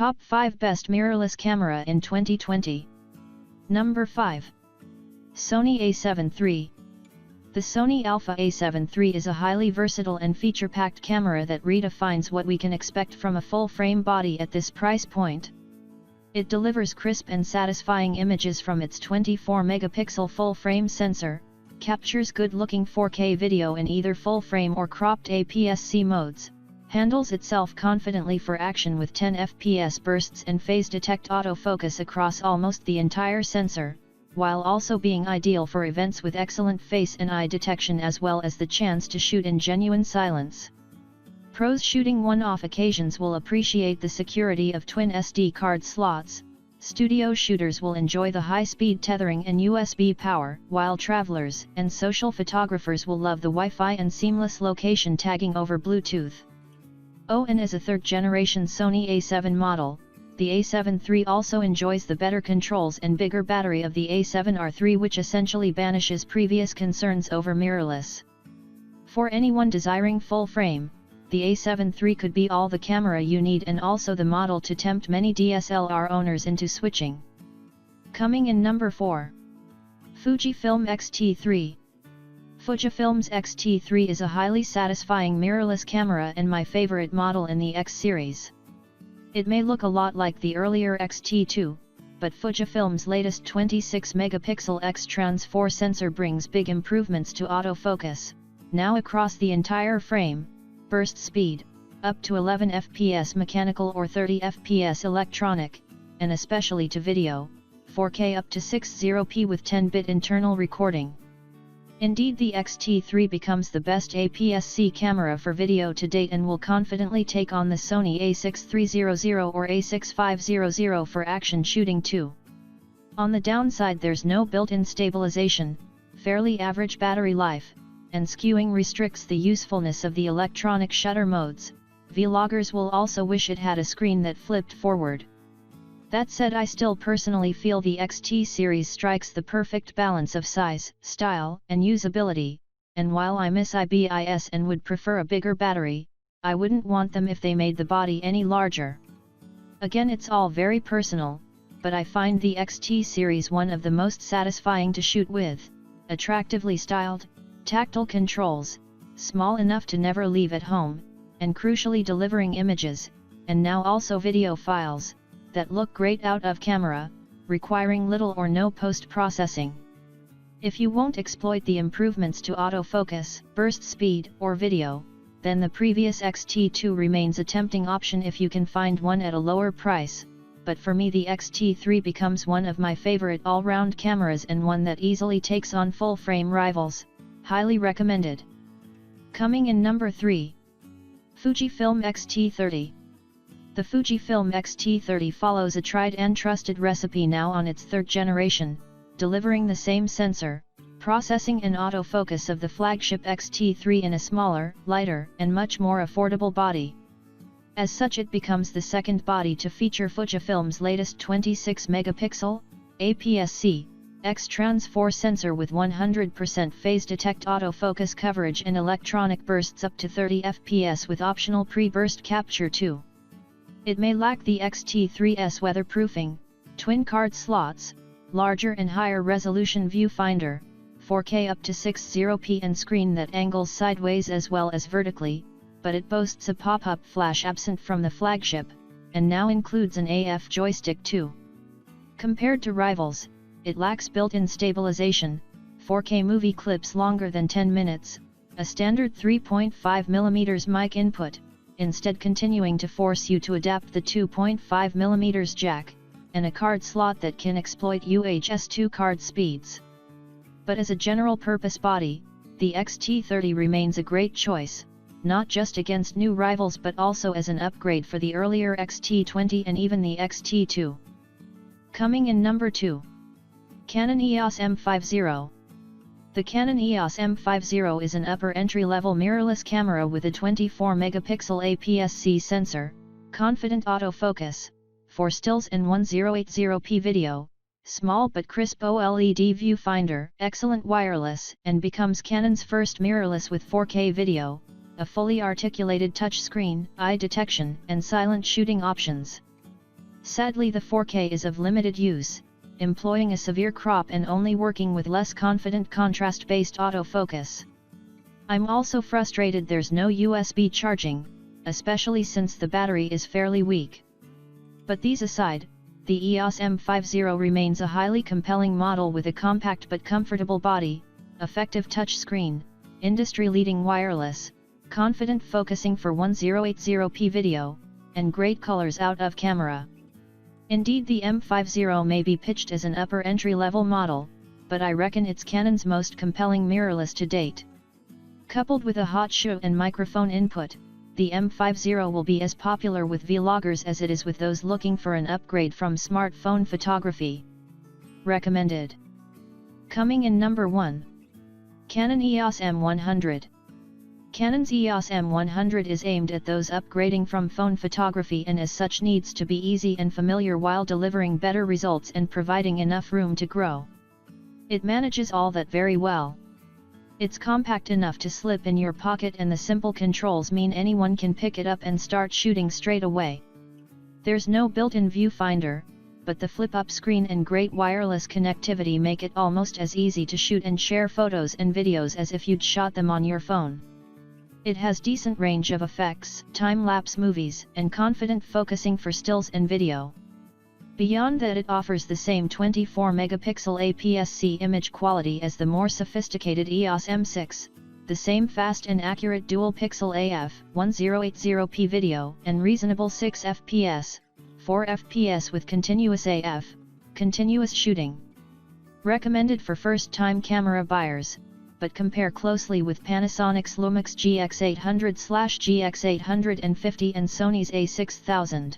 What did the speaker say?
Top 5 Best Mirrorless Camera in 2020. Number 5. Sony A7 III. The Sony Alpha A7 III is a highly versatile and feature-packed camera that redefines what we can expect from a full-frame body at this price point. It delivers crisp and satisfying images from its 24-megapixel full-frame sensor, captures good-looking 4K video in either full-frame or cropped APS-C modes, handles itself confidently for action with 10 fps bursts and phase-detect autofocus across almost the entire sensor, while also being ideal for events with excellent face and eye detection as well as the chance to shoot in genuine silence. Pros shooting one-off occasions will appreciate the security of twin SD card slots. Studio shooters will enjoy the high-speed tethering and USB power, while travelers and social photographers will love the Wi-Fi and seamless location tagging over Bluetooth. Oh, and as a third-generation Sony A7 model, the A7 III also enjoys the better controls and bigger battery of the A7 III, which essentially banishes previous concerns over mirrorless. For anyone desiring full-frame, the A7 III could be all the camera you need and also the model to tempt many DSLR owners into switching. Coming in number 4. Fujifilm X-T3. Fujifilm's X-T3 is a highly satisfying mirrorless camera and my favorite model in the X series. It may look a lot like the earlier X-T2, but Fujifilm's latest 26-megapixel X-Trans 4 sensor brings big improvements to autofocus, now across the entire frame, burst speed, up to 11 fps mechanical or 30 fps electronic, and especially to video, 4K up to 60p with 10-bit internal recording. Indeed, the X-T3 becomes the best APS-C camera for video to date and will confidently take on the Sony A6300 or A6500 for action shooting too. On the downside, there's no built-in stabilization, fairly average battery life, and skewing restricts the usefulness of the electronic shutter modes. Vloggers will also wish it had a screen that flipped forward. That said, I still personally feel the XT series strikes the perfect balance of size, style, and usability, and while I miss IBIS and would prefer a bigger battery, I wouldn't want them if they made the body any larger. Again, it's all very personal, but I find the XT series one of the most satisfying to shoot with, attractively styled, tactile controls, small enough to never leave at home, and crucially delivering images, and now also video files, that look great out of camera, requiring little or no post-processing. If you won't exploit the improvements to autofocus, burst speed, or video, then the previous X-T2 remains a tempting option if you can find one at a lower price, but for me the X-T3 becomes one of my favorite all-round cameras and one that easily takes on full-frame rivals. Highly recommended. Coming in number 3. Fujifilm X-T30. The Fujifilm X-T30 follows a tried and trusted recipe now on its third generation, delivering the same sensor, processing and autofocus of the flagship X-T3 in a smaller, lighter, and much more affordable body. As such, it becomes the second body to feature Fujifilm's latest 26-megapixel, APS-C, X-Trans 4 sensor with 100% phase-detect autofocus coverage and electronic bursts up to 30 fps with optional pre-burst capture too. It may lack the X-T3's weatherproofing, twin card slots, larger and higher resolution viewfinder, 4K up to 60p and screen that angles sideways as well as vertically, but it boasts a pop-up flash absent from the flagship, and now includes an AF joystick too. Compared to rivals, it lacks built-in stabilization, 4K movie clips longer than 10 minutes, a standard 3.5mm mic input, instead continuing to force you to adapt the 2.5mm jack, and a card slot that can exploit UHS-2 card speeds. But as a general-purpose body, the X-T30 remains a great choice, not just against new rivals but also as an upgrade for the earlier X-T20 and even the X-T2. Coming in number 2. Canon EOS M50. The Canon EOS M50 is an upper entry-level mirrorless camera with a 24-megapixel APS-C sensor, confident autofocus, 4 stills and 1080p video, small but crisp OLED viewfinder, excellent wireless, and becomes Canon's first mirrorless with 4K video, a fully articulated touchscreen, eye detection, and silent shooting options. Sadly, the 4K is of limited use, employing a severe crop and only working with less confident contrast-based autofocus. I'm also frustrated there's no USB charging, especially since the battery is fairly weak. But these aside, the EOS M50 remains a highly compelling model with a compact but comfortable body, effective touchscreen, industry-leading wireless, confident focusing for 1080p video, and great colors out of camera. Indeed, the M50 may be pitched as an upper entry-level model, but I reckon it's Canon's most compelling mirrorless to date. Coupled with a hot shoe and microphone input, the M50 will be as popular with vloggers as it is with those looking for an upgrade from smartphone photography. Recommended. Coming in number 1. Canon EOS M100. Canon's EOS M100 is aimed at those upgrading from phone photography and as such needs to be easy and familiar while delivering better results and providing enough room to grow. It manages all that very well. It's compact enough to slip in your pocket, and the simple controls mean anyone can pick it up and start shooting straight away. There's no built-in viewfinder, but the flip-up screen and great wireless connectivity make it almost as easy to shoot and share photos and videos as if you'd shot them on your phone. It has decent range of effects, time-lapse movies, and confident focusing for stills and video. Beyond that, it offers the same 24-megapixel APS-C image quality as the more sophisticated EOS M6, the same fast and accurate dual-pixel AF, 1080p video, and reasonable 6 fps, 4 fps with continuous AF, continuous shooting. Recommended for first-time camera buyers, but compare closely with Panasonic's Lumix GX800/GX850 and Sony's A6000.